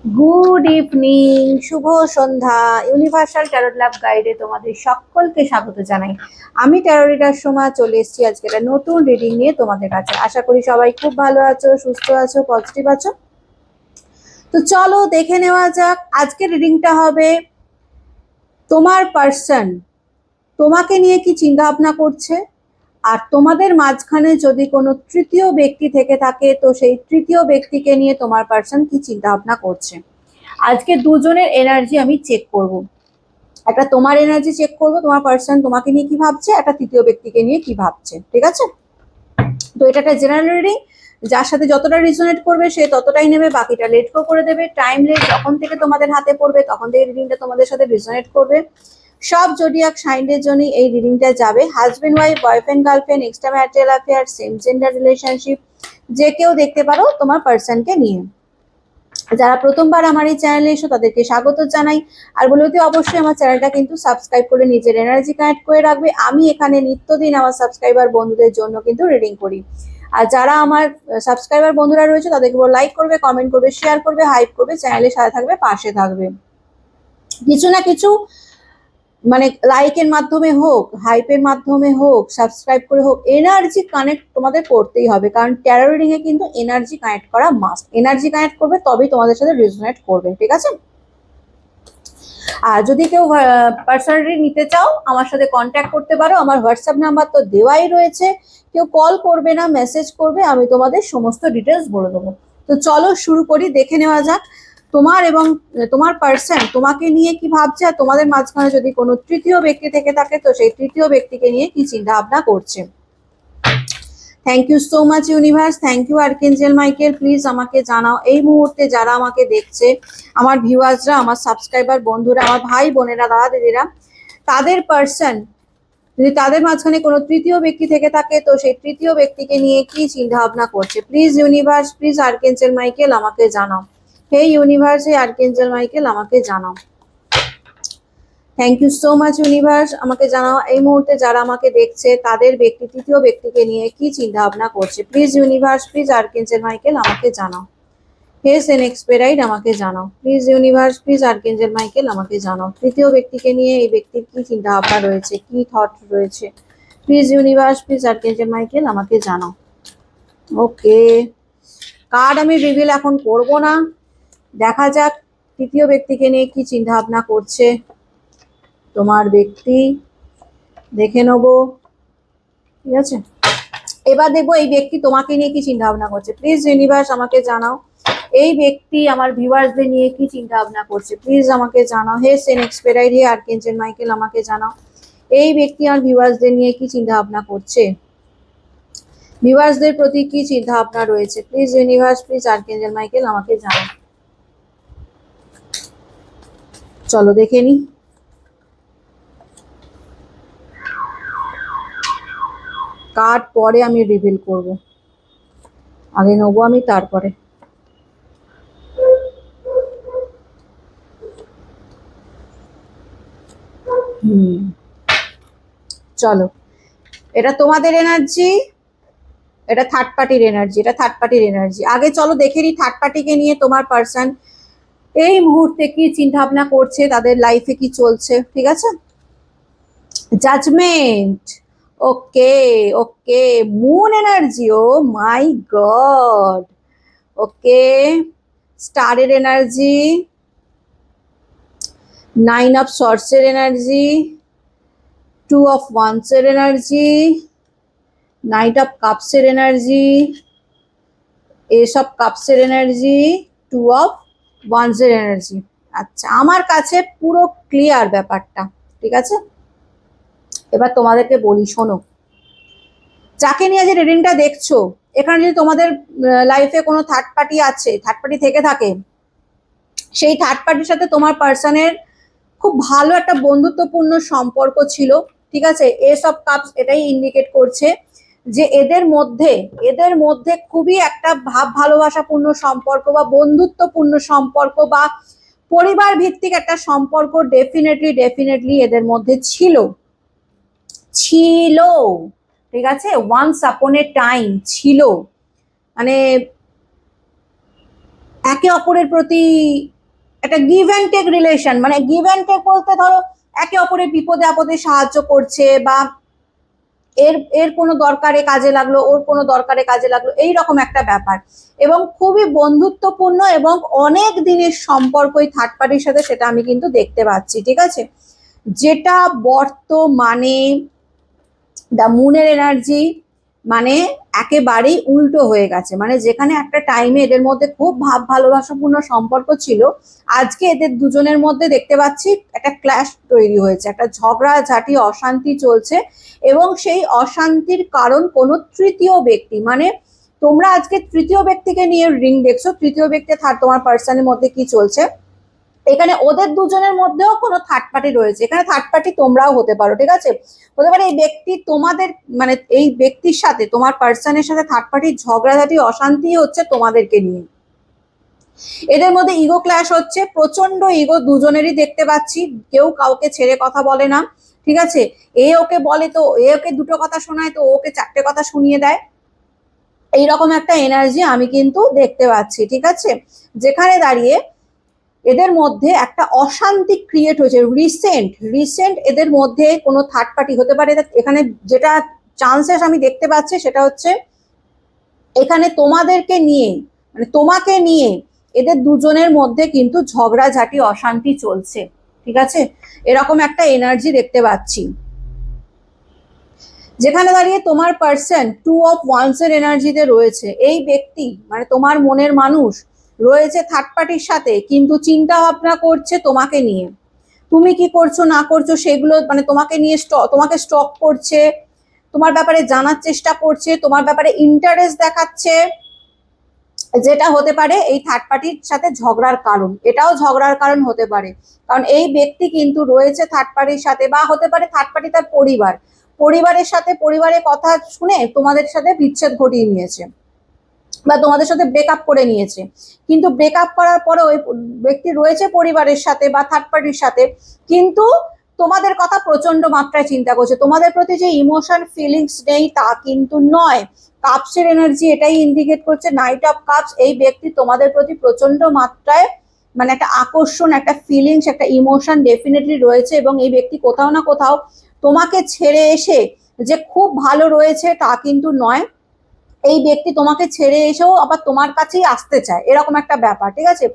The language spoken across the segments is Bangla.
গুড ইভিনিং, শুভ সন্ধ্যা। ইউনিভার্সাল ট্যারোট লাভ গাইডে তোমাদের সকলকে স্বাগত জানাই। আমি ট্যারো রিডার সোমা চলে এসেছি আজকে একটা নতুন রিডিং নিয়ে তোমাদের কাছে। আশা করি সবাই খুব ভালো আছো, সুস্থ আছো, পজিটিভ আছো। তো চলো দেখে নেওয়া যাক। আজকের রিডিংটা হবে তোমার পার্সন তোমাকে নিয়ে কি চিন্তা ভাবনা করছে, আর তোমাদের মাঝখানে যদি কোনো তৃতীয় ব্যক্তি থেকে থাকে তো সেই তৃতীয় ব্যক্তিকে নিয়ে তোমার পার্সন কি চিন্তা ভাবনা করছে। আজকে দুজনের এনার্জি আমি চেক করব। একটা তোমার এনার্জি চেক করব, তোমার পার্সন তোমাকে নিয়ে কি ভাবছে, একটা তৃতীয় ব্যক্তিকে নিয়ে কি ভাবছে, ঠিক আছে? তো এটা একটা জেনারেল রিডিং, যার সাথে যতটা রিজনেট করবে সে ততটাই নেবে, বাকিটা লেট গো করে দেবে। টাইমলেস যখন থেকে তোমাদের হাতে পড়বে তখন থেকে রিডিংটা তোমাদের সাথে রিজনেট করবে। সব জোডিয়াক সাইনের জন্য এই রিডিংটা যাবে। Husband wife, boyfriend girlfriend, extra marital affair, same gender relationship, যে কেউ দেখতে পারো তোমার পার্সনকে নিয়ে। যারা প্রথমবার আমার এই চ্যানেলে এসো তাদেরকে স্বাগত জানাই, আর বলতে অবশ্যই আমার চ্যানেলটা কিন্তু সাবস্ক্রাইব করে নিজের এনার্জি কানেক্ট করে রাখবে। আমি এখানে নিত্যদিন আমার সাবস্ক্রাইবার বন্ধুদের জন্য কিন্তু রিডিং করি। আর যারা আমার সাবস্ক্রাইবার বন্ধুরা রয়েছে তাদেরকে লাইক করবে, কমেন্ট করবে, শেয়ার করবে, হাইপ করবে, চ্যানেলের সাথে থাকবে, পাশে থাকবে। কিছু না কিছু মানে লাইকের মাধ্যমে হোক, হাইপের মাধ্যমে হোক, সাবস্ক্রাইব করে হোক, এনার্জি কানেক্ট তোমাদের করতেই হবে, কারণ ট্যারো রিডিং এ কিন্তু এনার্জি কানেক্ট করা মাস্ট। এনার্জি কানেক্ট করবে তবেই তোমাদের সাথে রেজোনেট করবে, ঠিক আছে? আর যদি কেউ পার্সোনালি নিতে চাও আমার সাথে কন্ট্যাক্ট করতে পারো, আমার হোয়াটসঅ্যাপ নাম্বার তো দেওয়াই রয়েছে। কেউ কল করবে না, মেসেজ করবে, আমি তোমাদের সমস্ত ডিটেলস বলে দেবো। তো চলো শুরু করি, দেখে নেওয়া যাক তোমার এবং তোমার পার্সন তোমাকে নিয়ে কি ভাবছে, আর তোমাদের মাঝখানে যদি কোনো তৃতীয় ব্যক্তি থেকে থাকে তো সেই তৃতীয় ব্যক্তিকে নিয়ে কি চিন্তা ভাবনা করছে। Thank you so much universe, thank you archangel Michael. Please আমাকে জানাও এই মুহূর্তে যারা আমাকে দেখছে, আমার ভিউয়ার্সরা, আমার সাবস্ক্রাইবার বন্ধুরা, আমার ভাই বোনেরা, দাদা দিদিরা, তাদের পার্সন যদি তাদের মাঝখানে কোনো তৃতীয় ব্যক্তি থেকে থাকে তো সেই তৃতীয় ব্যক্তিকে নিয়ে কি চিন্তা ভাবনা করছে। Please universe, please archangel Michael আমাকে জানাও। হে ইউনিভার্স, হে আর্কেঞ্জেল মাইকেল আমাকে জানাও। Thank you so much universe, আমাকে জানাও এই মুহূর্তে যারা আমাকে দেখছে তাদের ব্যক্তি তৃতীয় ব্যক্তিকে নিয়ে কি চিন্তা ভাবনা করছে। Please universe, please archangel Michael আমাকে জানাও। হে সেন এক্সপেরাইড আমাকে জানাও। Please universe, please archangel Michael আমাকে জানাও তৃতীয় ব্যক্তিকে নিয়ে এই ব্যক্তির কি চিন্তা ভাবনা রয়েছে, কি থট রয়েছে। Please universe, please archangel Michael আমাকে জানাও। ওকে, কার্ড আমি রিভিল এখন করব না, দেখা যাক তৃতীয় ব্যক্তিকে নিয়ে কি চিন্তা ভাবনা করছে তোমার ব্যক্তি, দেখে নেবো, ঠিক আছে? এবার দেখবো এই ব্যক্তি তোমাকে নিয়ে কি চিন্তা ভাবনা করছে। প্লিজ ইউনিভার্স আমাকে জানাও এই ব্যক্তি আমার ভিউয়ার্সদের নিয়ে কি চিন্তা ভাবনা করছে। প্লিজ আমাকে জানাও। হে সেন এক্সপেরাইড, হে আর্কেঞ্জেল মাইকেল আমাকে জানাও এই ব্যক্তি আমার ভিউয়ার্সদের নিয়ে কি চিন্তা ভাবনা করছে, ভিউয়ার্সদের প্রতি কি চিন্তা ভাবনা রয়েছে। Please universe, please archangel Michael আমাকে জানাও। চলো দেখে নি। কার্ড পরে আমি রিভিল করব, আগে নেবো আমি তারপরে। চলো, এটা তোমাদের এনার্জি, এটা থার্ড পার্টির এনার্জি, এটা থার্ড পার্টির এনার্জি। আগে চলো দেখে নি থার্ড পার্টিকে নিয়ে তোমার পার্সন এই মুহূর্তে কি চিন্তা ভাবনা করছে, তাদের লাইফে কি চলছে, ঠিক আছে? Judgement, okay okay, moon energy, oh my god, okay, স্টারের এনার্জি, নাইন অফ সর্টসের এনার্জি, টু অফ ওয়ান্সের এনার্জি, নাইট অফ কাপসের এনার্জি, এস অফ কাপসের এনার্জি, টু অফ ওয়ান্সের এনার্জি। আচ্ছা, আমার কাছে পুরো ক্লিয়ার ব্যাপারটা, ঠিক আছে? এবার তোমাদেরকে বলি, শোনো, যাকে নিয়ে যে রিডিংটা দেখছো, এখানে যদি তোমাদের লাইফে কোনো থার্ড পার্টি আছে, থার্ড পার্টি থেকে থাকে, সেই থার্ড পার্টির সাথে তোমার পার্সনের খুব ভালো একটা বন্ধুত্বপূর্ণ সম্পর্ক ছিল, ঠিক আছে? এস অফ কাপস এটাই ইন্ডিকেট করছে যে এদের মধ্যে খুবই একটা ভাব ভালোবাসাপূর্ণ সম্পর্ক বা বন্ধুত্বপূর্ণ সম্পর্ক বা পরিবার ভিত্তিক একটা সম্পর্ক ডেফিনেটলি ডেফিনেটলি এদের মধ্যে ছিল ছিল ঠিক আছে? ওয়ান্স আপন এ টাইম ছিল, মানে একে অপরের প্রতি একটা গিভ অ্যান্ড টেক রিলেশন, মানে গিভ অ্যান্ড টেক বলতে ধরো একে অপরের বিপদে আপদে সাহায্য করছে, বা এর এর কোনো দরকারে কাজে লাগলো, ওর কোনো দরকারে কাজে লাগলো, এই রকম একটা ব্যাপার। এবং খুবই বন্ধুত্বপূর্ণ এবং অনেক দিনের সম্পর্ক এই থার্ড পার্টির সাথে, সেটা আমি কিন্তু দেখতে পাচ্ছি, ঠিক আছে। যেটা বর্তমানে দ্য মুনের এনার্জি মানে একেবারেই উল্টো হয়ে গেছে। মানে যেখানে একটা টাইমে এদের মধ্যে খুব ভাব ভালোবাসাপূর্ণ সম্পর্ক ছিল, আজকে এদের দুজনের মধ্যে দেখতে পাচ্ছি একটা ক্ল্যাশ তৈরি হয়েছে, একটা ঝগড়াঝাটি অশান্তি চলছে। এবং সেই অশান্তির কারণ কোনো তৃতীয় ব্যক্তি, মানে তোমরা আজকে তৃতীয় ব্যক্তিকে নিয়ে রিং দেখছো, তৃতীয় ব্যক্তি তোমার পার্সনের মধ্যে কি চলছে, এখানে ওদের দুজনের মধ্যেও কোনো থার্ড পার্টি রয়েছে। এখানে থার্ড পার্টি তোমরাও হতে পারো, ঠিক আছে। হতে পারে এই ব্যক্তি তোমাদের, মানে এই ব্যক্তির সাথে, তোমার পার্সনের সাথে থার্ড পার্টির ঝগড়াঝাটি অশান্তি হচ্ছে তোমাদেরকে নিয়ে। এদের মধ্যে ইগো ক্ল্যাশ হচ্ছে, প্রচন্ড ইগো দুজনেরই দেখতে পাচ্ছি, কেউ কাউকে ছেড়ে কথা বলে না, ঠিক আছে। এ ওকে বলে তো এ ওকে দুটো কথা শোনায়, তো ওকে চারটে কথা শুনিয়ে দেয়, এইরকম একটা এনার্জি আমি কিন্তু দেখতে পাচ্ছি, ঠিক আছে। যেখানে দাঁড়িয়ে এদের মধ্যে একটা অশান্তি ক্রিয়েট হয়েছে রিসেন্ট এদের মধ্যে কোনো থার্ড পার্টি হতে পারে। এখানে যেটা চান্সেস আমি দেখতে পাচ্ছি সেটা হচ্ছে এখানে তোমাদেরকে নিয়ে, মানে তোমাকে নিয়ে এদের দুজনের মধ্যে কিন্তু ঝগড়াঝাটি অশান্তি চলছে, ঠিক আছে। এরকম একটা এনার্জি দেখতে পাচ্ছি। যেখানে দাঁড়িয়ে তোমার পার্সন 2 অফ ওয়ান্স এর এনার্জিতে রয়েছে। এই ব্যক্তি মানে তোমার মনের মানুষ রয়েছে থার্ড পার্টির সাথে, কিন্তু চিন্তা ভাবনা করছে তোমাকে নিয়ে, তুমি কি করছো না করছো সেগুলো, মানে তোমাকে নিয়ে তোমাকে স্টক করছে, তোমার ব্যাপারে জানার চেষ্টা করছে, তোমার ব্যাপারে ইন্টারেস্ট দেখাচ্ছে। যেটা হতে পারে এই থার্ড পার্টির সাথে ঝগড়ার কারণ, এটাও ঝগড়ার কারণ হতে পারে। কারণ এই ব্যক্তি কিন্তু রয়েছে থার্ড পার্টির সাথে, বা হতে পারে থার্ড পার্টি তার পরিবারের সাথে, পরিবারের কথা শুনে তোমাদের সাথে বিচ্ছেদ ঘটিয়ে নিয়েছে, বা তোমাদের সাথে ব্রেকআপ করে নিয়েছে। কিন্তু ব্রেকআপ করার পরে ওই ব্যক্তি রয়েছে পরিবারের সাথে বা থার্ড পার্টির সাথে, কিন্তু তোমাদের কথা প্রচন্ড মাত্রায় চিন্তা করছে, তোমাদের প্রতি যে ইমোশন ফিলিংস নেই তা কিন্তু নয়। কাপসের এনার্জি এটাই ইন্ডিকেট করছে, নাইট অফ কাপস, এই ব্যক্তি তোমাদের প্রতি প্রচন্ড মাত্রায় মানে একটা আকর্ষণ, একটা ফিলিংস, একটা ইমোশন ডেফিনেটলি রয়েছে। এবং এই ব্যক্তি কোথাও না কোথাও তোমাকে ছেড়ে এসে যে খুব ভালো রয়েছে তা কিন্তু নয়। এই ব্যক্তি তোমাকে ছেড়ে এসেও আবার তোমার কাছেই আসতে চায়, এরকম একটা ব্যাপার, ঠিক আছে।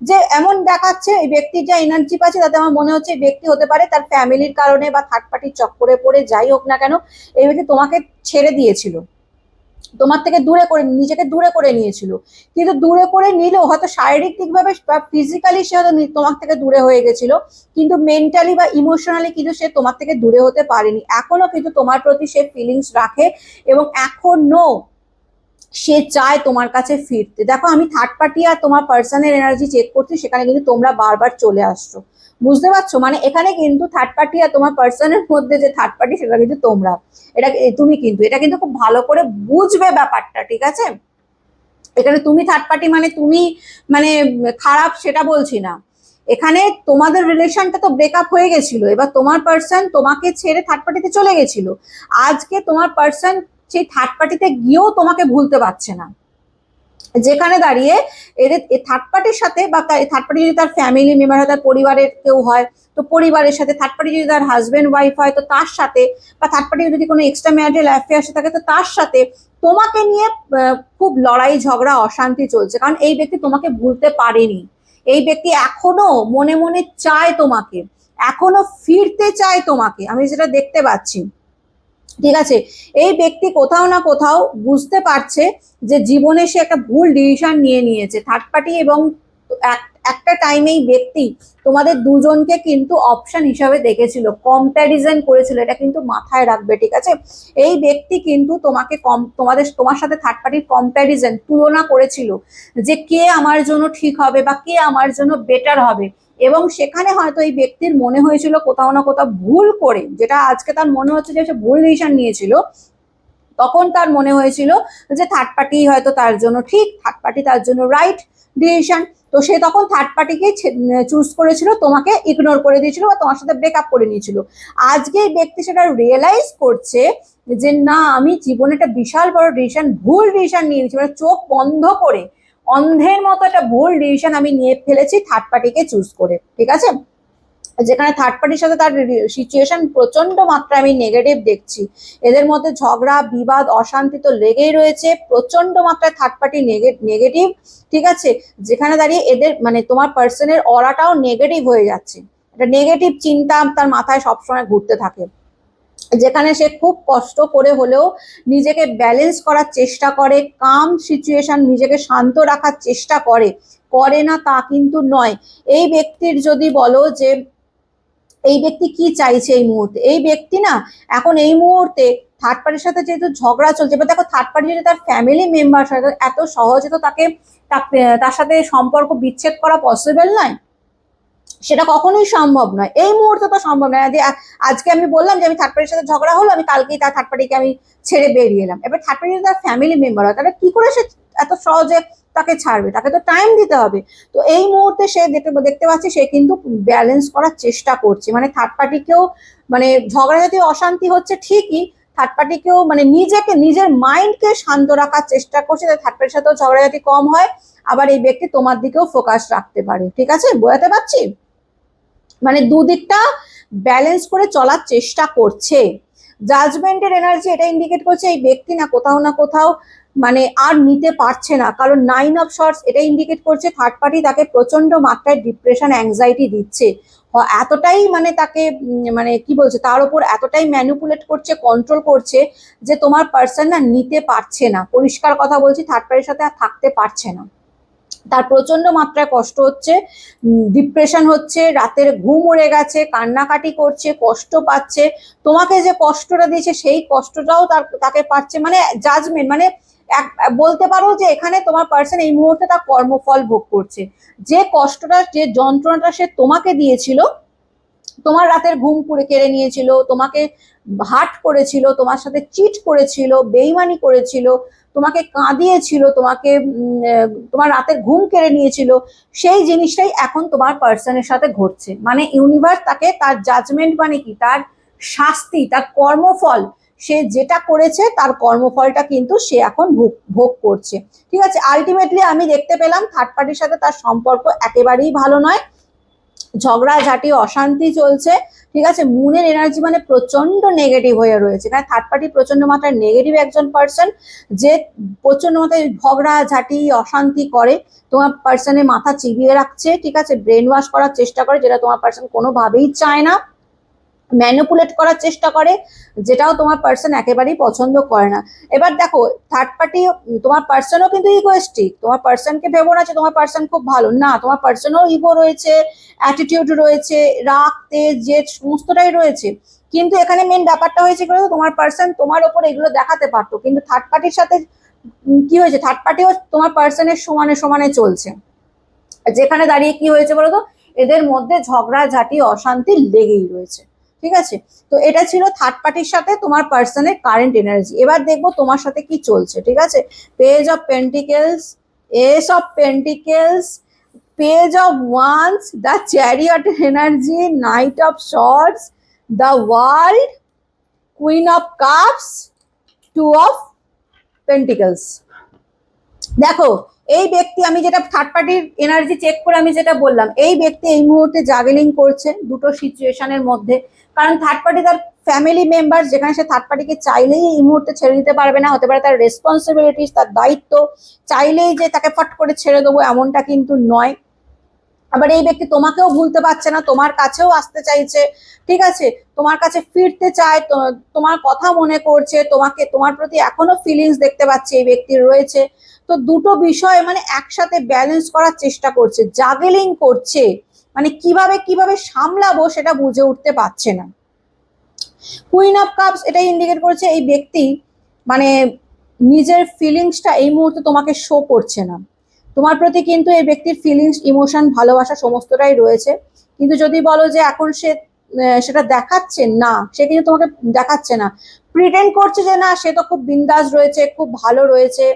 যে এমন দেখাচ্ছে এই ব্যক্তির যা এনার্জি পাচ্ছে, তাতে আমার মনে হচ্ছে এই ব্যক্তি হতে পারে তার ফ্যামিলির কারণে বা থার্ড পার্টির চক্করে পড়ে, যাই হোক না কেন এই ব্যক্তি তোমাকে ছেড়ে দিয়েছিল, তোমার থেকে দূরে করে, নিজেকে দূরে করে নিয়েছিল। কিন্তু দূরে করে নিলেও হয়তো শারীরিক দিকভাবে বা ফিজিক্যালি সে হয়তো তোমার থেকে দূরে হয়ে গেছিল, কিন্তু মেন্টালি বা ইমোশনালি কিন্তু সে তোমার থেকে দূরে হতে পারেনি। এখনো কিন্তু তোমার প্রতি সে ফিলিংস রাখে, এবং এখনো সে চায় তোমার কাছে ফিরতে। দেখো আমি থার্ড পার্টি আর তোমার পার্সনের এনার্জি চেক করছি, সেখানে কিন্তু তোমরা বারবার চলে আসছো, বুঝতে পারছো। মানে এখানে কিন্তু থার্ড পার্টি আর তোমার পার্সনের মধ্যে যে থার্ড পার্টি, সেটা কিন্তু তোমরা, এটা তুমি কিন্তু এটা কিন্তু খুব ভালো করে বুঝবে ব্যাপারটা, ঠিক আছে। এখানে তুমি থার্ড পার্টি মানে তুমি মানে খারাপ সেটা বলছি না, এখানে তোমাদের রিলেশনটা তো ব্রেকআপ হয়ে গেছিল, এবার তোমার পার্সন তোমাকে ছেড়ে থার্ড পার্টিতে চলে গেছিল। আজকে তোমার পার্সন সেই থার্ড পার্টিতে গিয়েও তোমাকে ভুলতে পারছে না। যেখানে দাঁড়িয়ে এদের থার্ড পার্টির সাথে, বা থার্ড পার্টি যদি তার ফ্যামিলি মেম্বার হয়, তার পরিবারের কেউ হয়, তো পরিবারের সাথে, থার্ড পার্টি যদি তার হাজবেন্ড ওয়াইফ হয় তো তার সাথে, বা থার্ড পার্টি যদি কোনো এক্সট্রা ম্যারিটাল অ্যাফেয়ার্সে থাকে তো তার সাথে তোমাকে নিয়ে খুব লড়াই ঝগড়া অশান্তি চলছে। কারণ এই ব্যক্তি তোমাকে ভুলতে পারেনি, এই ব্যক্তি এখনো মনে মনে চায় তোমাকে, এখনো ফিরতে চায় তোমাকে, আমি যেটা দেখতে পাচ্ছি, ঠিক আছে। এই ব্যক্তি কোথাও না কোথাও বুঝতে পারছে যে জীবনে সে একটা ভুল ডিসিশন নিয়ে নিয়েছে। থার্ড পার্টি এবং একটা টাইমেই ব্যক্তি তোমাদের দুজনকে কিন্তু অপশন হিসাবে দেখেছিল, কম্প্যারিজন করেছিল, এটা কিন্তু মাথায় রাখবে, ঠিক আছে। এই ব্যক্তি কিন্তু তোমাকে তোমার সাথে থার্ড পার্টির কম্প্যারিজন, তুলনা করেছিল, যে কে আমার জন্য ঠিক হবে বা কে আমার জন্য বেটার হবে। এবং সেখানে হয়তো এই ব্যক্তির মনে হয়েছিল কোথাও না কোথাও ভুল করে, যেটা আজকে তার মনে হচ্ছে যে সে ভুল ডিসিশন নিয়েছিল, তখন তার মনে হয়েছিল যে থার্ড পার্টি হয়তো তার জন্য ঠিক, থার্ড পার্টি তার জন্য রাইট ডিসিশন। তো সে তখন থার্ড পার্টিকে চুজ করেছিল, তোমাকে ইগনোর করে দিয়েছিল বা তোমার সাথে ব্রেকআপ করে নিয়েছিল। আজকে এই ব্যক্তি সেটা রিয়েলাইজ করছে যে না, আমি জীবনে একটা বিশাল বড় ডিসিশন, ভুল ডিসিশন নিয়ে নিয়েছি, মানে চোখ বন্ধ করে অন্ধের মতো একটা ভুল ডিসিশন আমি নিয়ে ফেলেছি থার্ড পার্টিকে চুজ করে, ঠিক আছে, যেখানে থার্ড পার্টির সাথে তার সিচুয়েশন প্রচন্ড মাত্রায় আমি নেগেটিভ দেখছি। এদের মধ্যে ঝগড়া বিবাদ অশান্তি তো লেগেই রয়েছে, প্রচন্ড মাত্রায় থার্ড পার্টি নেগেটিভ, ঠিক আছে, যেখানে দাঁড়িয়ে এদের মানে তোমার পার্সনের অরাটাও নেগেটিভ হয়ে যাচ্ছে, একটা নেগেটিভ চিন্তা তার মাথায় সবসময় ঘুরতে থাকে, যেখানে সে খুব কষ্ট করে হলেও নিজেকে ব্যালেন্স করার চেষ্টা করে, কাম সিচুয়েশন নিজেকে শান্ত রাখার চেষ্টা করে, করে না তা কিন্তু নয়। এই ব্যক্তির যদি বলো যে এই ব্যক্তি কি চাইছে এই মুহূর্তে, এই ব্যক্তি না এখন এই মুহূর্তে থার্ড পার্টির সাথে যেহেতু ঝগড়া চলছে, এবার দেখো থার্ড পার্টি যদি তার ফ্যামিলি মেম্বার হয় এত সহজে তো তাকে তার সাথে সম্পর্ক বিচ্ছেদ করা পসিবল নয়, সেটা কখনোই সম্ভব নয়, এই মুহূর্তে তো সম্ভব নয় যে আজকে আমি বললাম যে আমি থার্ড পার্টির সাথে ঝগড়া হলো, আমি কালকেই তার থার্ড পার্টিকে আমি ছেড়ে বেরিয়ে এলাম। এবার থার্ড পার্টি যদি তার ফ্যামিলি মেম্বার হয় তাহলে কি করে সে এত সহজে তাকে ছাড়বে, তাকে তো টাইম দিতে হবে। তো এই মুহূর্তে সে দেখতে পাচ্ছি সে কিন্তু ব্যালেন্স করার চেষ্টা করছে, মানে থার্ড পার্টিকেও মানে ঝগড়া জাতীয় অশান্তি হচ্ছে ঠিকই, থার্ড পার্টিকেও মানে নিজেকে নিজের মাইন্ডকে শান্ত রাখার চেষ্টা করছে, থার্ড পার্টির সাথেও ঝগড়াঝাটি কম হয়, আবার এই ব্যক্তি তোমার দিকেও ফোকাস রাখতে পারে, ঠিক আছে, বোঝাতে পারছি, মানে দুদিকটা ব্যালেন্স করে চলার চেষ্টা করছে। জাজমেন্টের এনার্জি এটা ইন্ডিকেট করছে এই ব্যক্তি না কোথাও মানে আর নিতে পারছে না, কারণ 9 অফ শর্টস এটা ইন্ডিকেট করছে থার্ড পার্টি তাকে প্রচন্ড মাত্রায় ডিপ্রেশন অ্যাংজাইটি দিচ্ছে, এতটাই মানে তাকে মানে কি বলছে তার উপর এতটাই ম্যানিপুলেট করছে, কন্ট্রোল করছে যে তোমার পার্সন না নিতে পারছে না, পরিষ্কার কথা বলছি থার্ড পার্টির সাথে আর থাকতে পারছে না, তার প্রচন্ড মাত্রায় কষ্ট হচ্ছে, ডিপ্রেশন হচ্ছে, রাতের ঘুম উড়ে গেছে, কান্নাকাটি করছে, কষ্ট পাচ্ছে, তোমাকে যে কষ্টটা দিয়েছে সেই কষ্টটাও তাকে পাচ্ছে, মানে জাজমেন্ট মানে বলতে পারো যে এখানে তোমার পার্সন এই মুহূর্তে তার কর্মফল ভোগ করছে, যে কষ্টটা যে যন্ত্রণাটা সে তোমাকে দিয়েছিল, তোমার রাতের ঘুম কেড়ে নিয়েছিল, তোমাকে হার্ট করেছিল, তোমার সাথে চিট করেছিল, বেইমানি করেছিল, তোমাকে কাঁদিয়েছিল, তোমাকে তোমার রাতের ঘুম কেড়ে নিয়েছিল, সেই জিনিসটাই এখন তোমার পার্সনের সাথে ঘটছে, মানে ইউনিভার্স তাকে তার জাজমেন্ট মানে কি তার শাস্তি, তার কর্মফল, সে যেটা করেছে তার কর্মফলটা কিন্তু সে এখন ভোগ করছে, ঠিক আছে। আলটিমেটলি আমি দেখতে পেলাম থার্ড পার্টির সাথে তার সম্পর্ক একেবারেই ভালো নয়, ঝগড়াঝাটি অশান্তি চলছে, ঠিক আছে, মুনের এনার্জি মানে প্রচন্ড নেগেটিভ হয়ে রয়েছে, কারণ থার্ড পার্টি প্রচন্ড মাত্রায় নেগেটিভ একজন পার্সন, যে প্রচন্ড মাত্রায় ঝগড়াঝাটি অশান্তি করে, তোমার পার্সনের মাথা চিবিয়ে রাখছে, ঠিক আছে, ব্রেন ওয়াশ করার চেষ্টা করে, যেটা তোমার পার্সন কোনোভাবেই চায় না, ম্যানিপুলেট করার চেষ্টা করে, যেটাও তোমার পার্সন একেবারেই পছন্দ করে না। এবার দেখো থার্ড পার্টি তোমার পার্সনও কিন্তু ইগোয়েস্টিক, তোমার পার্সনকে ভেবো না যে তোমার পার্সন খুব ভালো, না, তোমার পার্সনও ইগো রয়েছে, অ্যাটিটিউড রয়েছে, রাগ তেজ জেদ সমস্তটাই রয়েছে, কিন্তু এখানে মেন ব্যাপারটা হয়েছে কি তোমার পার্সন তোমার ওপর এগুলো দেখাতে পারতো, কিন্তু থার্ড পার্টির সাথে কি হয়েছে, থার্ড পার্টিও তোমার পার্সনের সমানে সমানে চলছে, যেখানে দাঁড়িয়ে কি হয়েছে বলতো এদের মধ্যে ঝগড়াঝাটি অশান্তি লেগেই রয়েছে, ঠিক আছে। তো এটা ছিল থার্ড পার্টির সাথে তোমার পার্সনের কারেন্ট এনার্জি। এবার দেখবো তোমার সাথে কি চলছে, ঠিক আছে, page of pentacles, ace of pentacles, page of wands, the chariot energy, knight of swords, the world, queen of cups, two of pentacles. দেখো এই ব্যক্তি আমি যেটা থার্ড পার্টির এনার্জি চেক করে আমি যেটা বললাম, এই ব্যক্তি এই মুহূর্তে জাগলিং করছে দুটো সিচুয়েশনের মধ্যে, কারণ থার্ড পার্টি তার ফ্যামিলি মেম্বার, যেখানে সে থার্ড পার্টিকে চাইলেই এই মুহূর্তে ছেড়ে দিতে পারবে না, হতে পারে তার রেসপন্সিবিলিটিস, তার দায়িত্ব, চাইলেই যে তাকে ফট করে ছেড়ে দেবো এমনটা কিন্তু নয়, আবার এই ব্যক্তি তোমাকেও ভুলতে পারছে না, তোমার কাছেও আসতে চাইছে, ঠিক আছে, তোমার কাছে ফিরতে চায়, তোমার কথা মনে করছে, তোমাকে তোমার প্রতি এখনো ফিলিংস দেখতে পাচ্ছে এই ব্যক্তির রয়েছে, তো দুটো বিষয় মানে একসাথে ব্যালেন্স করার চেষ্টা করছে, জাগলিং করছে, মানে কিভাবে সামলাবো সেটা বুঝে উঠতে পারছে না। কুইন অফ কাপস এটাই ইন্ডিকেট করছে এই ব্যক্তি মানে নিজের ফিলিংসটা এই মুহূর্তে তোমাকে শো করছে না, তোমার প্রতি কিন্তু এই ব্যক্তির ফিলিংস ইমোশন ভালোবাসা সমস্তটাই রয়েছে, কিন্তু যদি বলো যে এখন সে সেটা দেখাচ্ছে না, সে কিন্তু তোমাকে দেখাচ্ছে না, প্রিটেন্ড করছে যে না সে তো খুব বিন্দাস রয়েছে, খুব ভালো রয়েছে,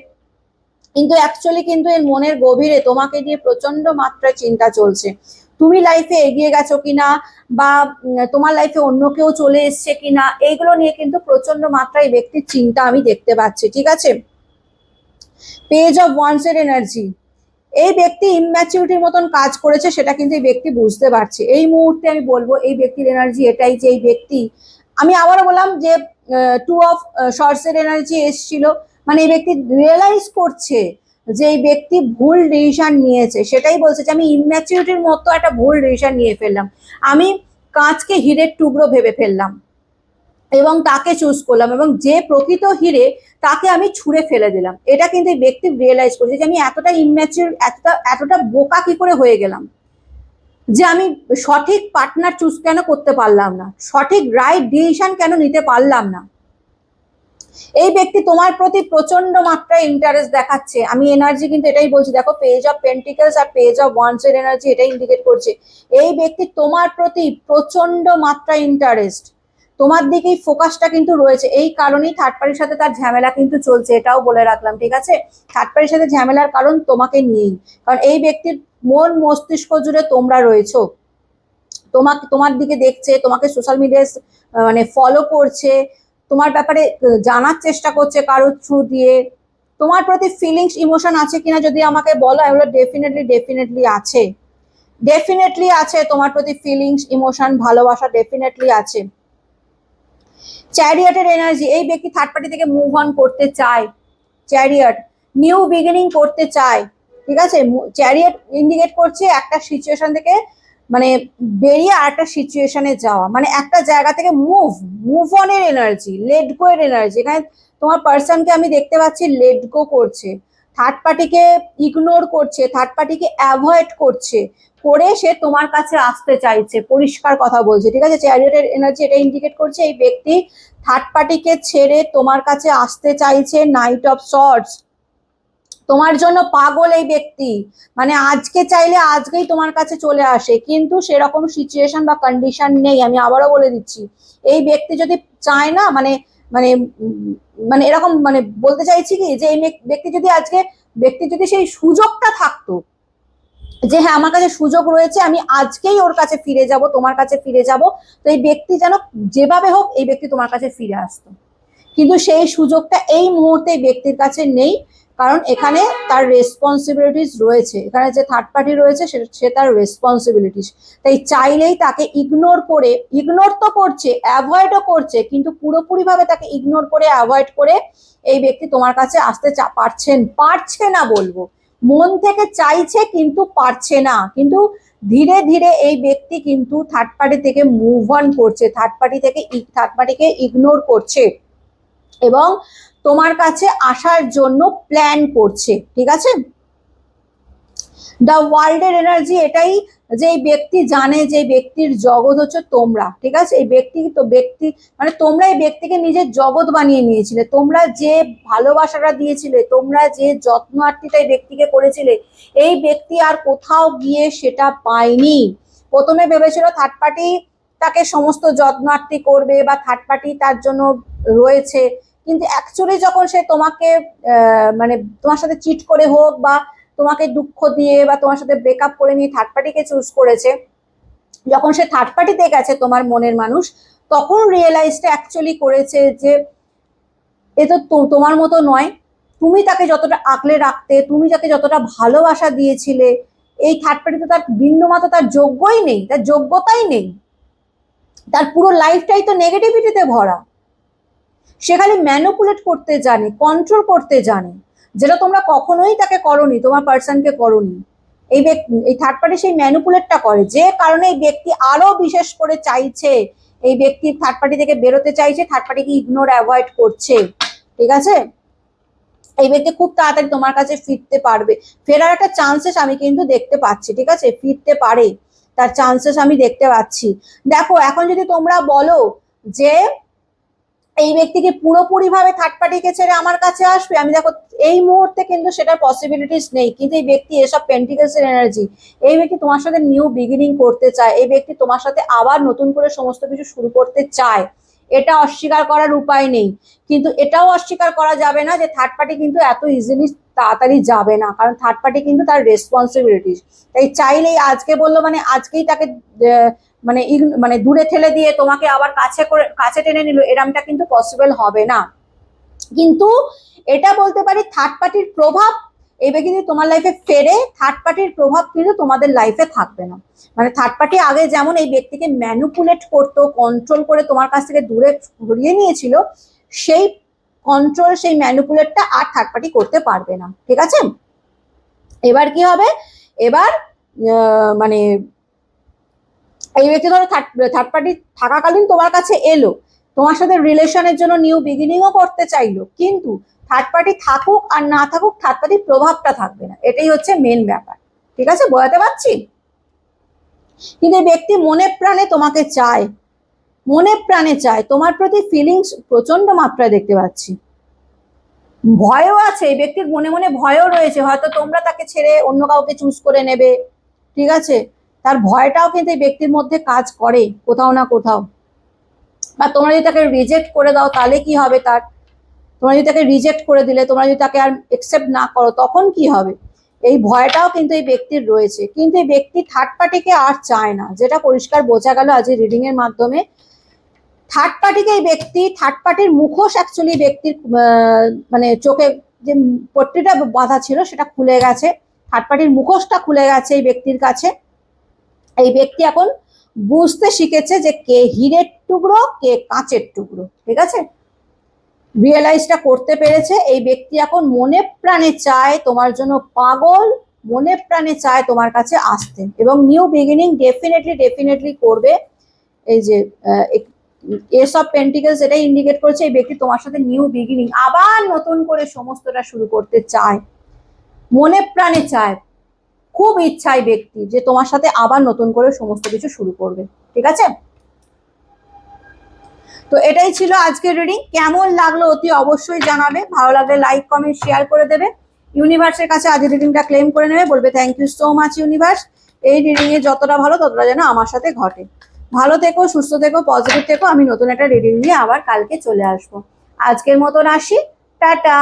কিন্তু অ্যাকচুয়ালি কিন্তু এর মনের গভীরে তোমাকে নিয়ে প্রচন্ড মাত্রায় চিন্তা চলছে, তুমি লাইফে এগিয়ে গেছো কিনা, বা তোমার লাইফে অন্য কেউ চলে এসছে কিনা, এইগুলো নিয়ে কিন্তু প্রচন্ড মাত্রায় ব্যক্তির চিন্তা আমি দেখতে পাচ্ছি, ঠিক আছে। পেজ অফ ওয়ান্স এর এনার্জি, এই ব্যক্তি ইম্যাচিউরিটির মতন কাজ করেছে, সেটা কিন্তু এই ব্যক্তি বুঝতে পারছে। এই মুহূর্তে আমি বলবো এই ব্যক্তির এনার্জি এটাই যে এই ব্যক্তি, আমি আবারও বললাম যে 2 অফ শর্টস এর এনার্জি এসছিল, মানে এই ব্যক্তি রিয়েলাইজ করছে যে এই ব্যক্তি ভুল ডিসিশন নিয়েছে। সেটাই বলছে যে আমি ইম্যাচিউরিটির মতো একটা ভুল ডিসিশন নিয়ে ফেললাম, আমি কাঁচকে হীরের টুকরো ভেবে ফেললাম এবং তাকে চুজ করলাম, এবং যে প্রকৃত হিরে তাকে আমি ছুঁড়ে ফেলে দিলাম। এটা কিন্তু এই ব্যক্তি রিয়েলাইজ করছে যে আমি এতটা ইম্যাচিউর, এতটা বোকা কি করে হয়ে গেলাম, যে আমি সঠিক পার্টনার চুজ কেন করতে পারলাম না, সঠিক রাইট ডিসিশন কেন নিতে পারলাম না। এই ব্যক্তি তোমার প্রতি প্রচন্ড মাত্রায় ইন্টারেস্ট দেখাচ্ছে। আমি এনার্জি কিন্তু এটাই বলছি, দেখো পেজ অফ পেন্টিকলস আর পেজ অফ ওয়ান্স এর এনার্জি এটাই ইন্ডিকেট করছে এই ব্যক্তি তোমার প্রতি প্রচন্ড মাত্রায় ইন্টারেস্ট, তোমার দিকেই ফোকাসটা কিন্তু রয়েছে। এই কারণেই থার্ড পার্টির সাথে তার ঝামেলা কিন্তু চলছে, এটাও বলে রাখলাম, ঠিক আছে। থার্ড পার্টির সাথে ঝামেলার কারণ তোমাকে নিয়েই, কারণ এই ব্যক্তির মন মস্তিষ্ক জুড়ে তোমরা রয়েছো, তোমার দিকে দেখছে, তোমাকে সোশ্যাল মিডিয়ায় মানে ফলো করছে, তোমার ব্যাপারে জানার চেষ্টা করছে কারোর থ্রু দিয়ে। তোমার প্রতি ফিলিংস ইমোশন আছে কিনা যদি আমাকে বলো, এগুলো ডেফিনেটলি আছে, ডেফিনেটলি আছে। তোমার প্রতি ফিলিংস ইমোশন ভালোবাসা ডেফিনেটলি আছে। চ্যারিয়টের এনার্জি, এই ব্যক্তি থার্ড পার্টি থেকে মুভ অন করতে চায়, চ্যারিয়ট নিউ বিগিনিং করতে চায়, ঠিক আছে। চ্যারিয়ট ইন্ডিকেট করছে একটা সিচুয়েশন থেকে মানে বেরিয়ে আর একটা সিচুয়েশনে যাওয়া, মানে একটা জায়গা থেকে মুভ অনের এনার্জি, লেট গো এর এনার্জি। এখানে তোমার পার্সনকে আমি দেখতে পাচ্ছি লেট গো করছে, থার্ড পার্টিকে ইগনোর করছে, থার্ড পার্টিকে অ্যাভয়েড করছে, করে সে তোমার কাছে আসতে চাইছে, পরিষ্কার কথা বলছে, ঠিক আছে। চ্যারিয়টের এনার্জি এটা ইন্ডিকেট করছে এই ব্যক্তি থার্ড পার্টিকে ছেড়ে তোমার কাছে আসতে চাইছে। নাইট অফ সর্টস, তোমার জন্য পাগল এই ব্যক্তি, মানে আজকে চাইলে আজকেই তোমার কাছে চলে আসে, কিন্তু সেরকম সিচুয়েশন বা কন্ডিশন নেই। আমি আবারও বলে দিচ্ছি, এই ব্যক্তি যদি চায় না, মানে মানে মানে এরকম, মানে বলতে চাইছি কি যে এই ব্যক্তি যদি সেই সুযোগটা থাকতো যে হ্যাঁ আমার কাছে সুযোগ রয়েছে, আমি আজকেই ওর কাছে ফিরে যাব, তোমার কাছে ফিরে যাব, তো এই ব্যক্তি যেন যেভাবে হোক এই ব্যক্তি তোমার কাছে ফিরে আসতো, কিন্তু সেই সুযোগটা এই মুহূর্তে ব্যক্তির কাছে নেই। কারণ এখানে তার রেসপন্সিবিলিটিস রয়েছে, এখানে যে থার্ড পার্টি রয়েছে সে তার রেসপন্সিবিলিটিস, তাই চাইলেই তাকে ইগনোর তো করছে, অ্যাভয়েডও করছে, কিন্তু পুরোপুরিভাবে তাকে ইগনোর করে অ্যাভয়েড করে এই ব্যক্তি তোমার কাছে আসতে পারছে না বলবো, মন থেকে চাইছে কিন্তু পারছে না। কিন্তু ধীরে ধীরে এই ব্যক্তি কিন্তু থার্ড পার্টি থেকে মুভ অন করছে, থার্ড পার্টিকে ইগনোর করছে এবং তোমার কাছে আসার জন্য প্ল্যান করছে, ঠিক আছে। দ্য ওয়ার্ল্ডের এনার্জি এটাই যে এই ব্যক্তি জানে যে ব্যক্তির জগৎ হচ্ছে তোমরা, ঠিক আছে। এই ব্যক্তি মানে তোমরা এই ব্যক্তিকে নিজের জগৎ বানিয়ে নিয়েছিলে, তোমরা যে ভালোবাসাটা দিয়েছিলে, তোমরা যে যত্ন আত্মীয়তা এই ব্যক্তিকে করেছিলে, এই ব্যক্তি আর কোথাও গিয়ে সেটা পায়নি। প্রথমে ভেবেছিল থার্ড পার্টি তাকে সমস্ত যত্ন আত্মি করবে বা থার্ড পার্টি তার জন্য রয়েছে, কিন্তু অ্যাকচুয়ালি যখন সে তোমাকে মানে তোমার সাথে চিট করে হোক বা তোমাকে দুঃখ দিয়ে বা তোমার সাথে ব্রেকআপ করে নিয়ে থার্ড পার্টিকে চুজ করেছে, যখন সে থার্ড পার্টিতে গেছে তোমার মনের মানুষ, তখন রিয়েলাইজটা অ্যাকচুয়ালি করেছে যে এ তো তোমার মতো নয়। তুমি তাকে যতটা আগলে রাখতে, তুমি তাকে যতটা ভালোবাসা দিয়েছিলে, এই থার্ড পার্টি তো তার বিন্দুমাত্র তার যোগ্যই নেই, তার যোগ্যতাই নেই, তার পুরো লাইফটাই তো নেগেটিভিটিতে ভরা। সে খালি ম্যানিপুলেট করতে জানে, কন্ট্রোল করতে জানে, যেটা তোমরা কখনোই তাকে করনি, তোমার পার্সনকে করনি। এই থার্ড পার্টি সেই ম্যানিপুলেটটা করে, যে কারণে এই ব্যক্তি আরো বিশেষ করে চাইছে, এই ব্যক্তি থার্ড পার্টি থেকে বেরোতে চাইছে, থার্ড পার্টিকে ইগনোর অ্যাভয়েড করছে, ঠিক আছে। এই ব্যক্তি খুব তাড়াতাড়ি তোমার কাছে ফিরতে পারবে, ফেরার একটা চান্সেস আমি কিন্তু দেখতে পাচ্ছি, ঠিক আছে, ফিরতে পারে, তার চান্সেস আমি দেখতে পাচ্ছি। দেখো এখন যদি তোমরা বলো যে এই ব্যক্তিকে পুরোপুরি ভাবে থার্ড পার্টিকে ছেড়ে আমার কাছে আসবে, আমি দেখো এই মুহূর্তে কিন্তু সেটার পসিবিলিটিস নেই, কিন্তু এই ব্যক্তি এসব পেন্টিকলস এর এনার্জি, এই ব্যক্তি তোমার সাথে নিউ বিগিনিং করতে চায়, এই ব্যক্তি তোমার সাথে আবার নতুন করে সমস্ত কিছু শুরু করতে চায়, এটা অস্বীকার করার উপায় নেই। কিন্তু এটাও অস্বীকার করা যাবে না যে থার্ড পার্টি কিন্তু এত ইজিলি তাড়াতাড়ি যাবে না, কারণ থার্ড পার্টি কিন্তু তার রেসপন্সিবিলিটিস, তাই চাইলেই আজকে বললো মানে আজকেই তাকে মানে দূরে ঠেলে দিয়ে তোমাকে আবার কাছে টেনে নিল, এরমটা কিন্তু পসিবল হবে না। কিন্তু এটা বলতে পারি থার্ড পার্টির প্রভাব এই ব্যক্তি যদি তোমার লাইফে ফেরে, থার্ড পার্টির প্রভাব কিন্তু তোমাদের লাইফে থাকবে না। মানে থার্ড পার্টি আগে যেমন এই ব্যক্তিকে ম্যানুপুলেট করতো, কন্ট্রোল করে তোমার কাছ থেকে দূরে সরিয়ে নিয়েছিল, সেই কন্ট্রোল, সেই ম্যানুপুলেটটা আর থার্ড পার্টি করতে পারবে না। ঠিক আছে? এবার কি হবে, এবার মানে এই ব্যক্তি ধরো থার্ড পার্টি থাকাকালীন তোমার কাছে এলো, তোমার সাথে রিলেশনের জন্য নিউ বিগিনিংও করতে চাইলো, কিন্তু থার্ড পার্টি থাকুক আর না থাকুক থার্ড পার্টির প্রভাবটা থাকবে না। এটাই হচ্ছে মেন ব্যাপার। ঠিক আছে? বোঝাতে পারছি? কিন্তু এই ব্যক্তি মনে প্রাণে তোমাকে চায়, মনে প্রাণে চায়, তোমার প্রতি ফিলিংস প্রচন্ড মাত্রায় দেখতে পাচ্ছি। ভয়ও আছে, এই ব্যক্তির মনে মনে ভয়ও রয়েছে, হয়তো তোমরা তাকে ছেড়ে অন্য কাউকে চুজ করে নেবে। ঠিক আছে? তার ভয়টাও কিন্তু এই ব্যক্তির মধ্যে কাজ করে কোথাও না কোথাও। বা তোমরা যদি তাকে রিজেক্ট করে দাও তাহলে কি হবে তার, তোমরা যদি তাকে রিজেক্ট করে দিলে, তোমরা যদি তাকে আর একসেপ্ট না করো তখন কি হবে, এই ভয়টাও কিন্তু এই ব্যক্তির রয়েছে। কিন্তু এই ব্যক্তি থার্ড পার্টিকে আর চায় না, যেটা পরিষ্কার বোঝা গেল আজ এই রিডিং এর মাধ্যমে। থার্ড পার্টিকে এই ব্যক্তি, থার্ড পার্টির মুখোশ অ্যাকচুয়ালি ব্যক্তির মানে চোখে যে পট্টিটা বাঁধা ছিল সেটা খুলে গেছে, থার্ড পার্টির মুখোশটা খুলে গেছে এই ব্যক্তির কাছে। এই ব্যক্তি এখন বুঝতে শিখেছে যে কে হীরের টুকরো, কে কাঁচের টুকরো। ঠিক আছে? রিয়েলাইজটা করতে পেরেছে। এই ব্যক্তি এখন মনে প্রাণে চায় তোমার জন্য, পাগল, মনে প্রাণে চায় তোমার কাছে আসতে, এবং নিউ বিগিনিং ডেফিনেটলি করবে। এই যে এস অফ পেন্টিকলস এটাই ইন্ডিকেট করছে এই ব্যক্তি তোমার সাথে নিউ বিগিনিং, আবার নতুন করে সমস্তটা শুরু করতে চায়, মনে প্রাণে চায়, খুব ইচ্ছায় ব্যক্তি যে তোমার সাথে আবার নতুন করে সমস্ত কিছু শুরু করবে। ঠিক আছে? তো এটাই ছিল আজকের রিডিং। কেমন লাগলো অতি অবশ্যই জানাবে, ভালো লাগলে লাইক কমেন্ট শেয়ার করে দেবে। ইউনিভার্সের কাছে আজকের রিডিংটা ক্লেম করে নেবে, বলবে thank you so much universe, এই রিডিং এ যতটা ভালো ততটা যেন আমার সাথে ঘটে। ভালো থেকো, সুস্থ থেকো, পজিটিভ থেকো। আমি নতুন একটা রিডিং নিয়ে আবার কালকে চলে আসবো। আজকের মতন আসি, টাটা।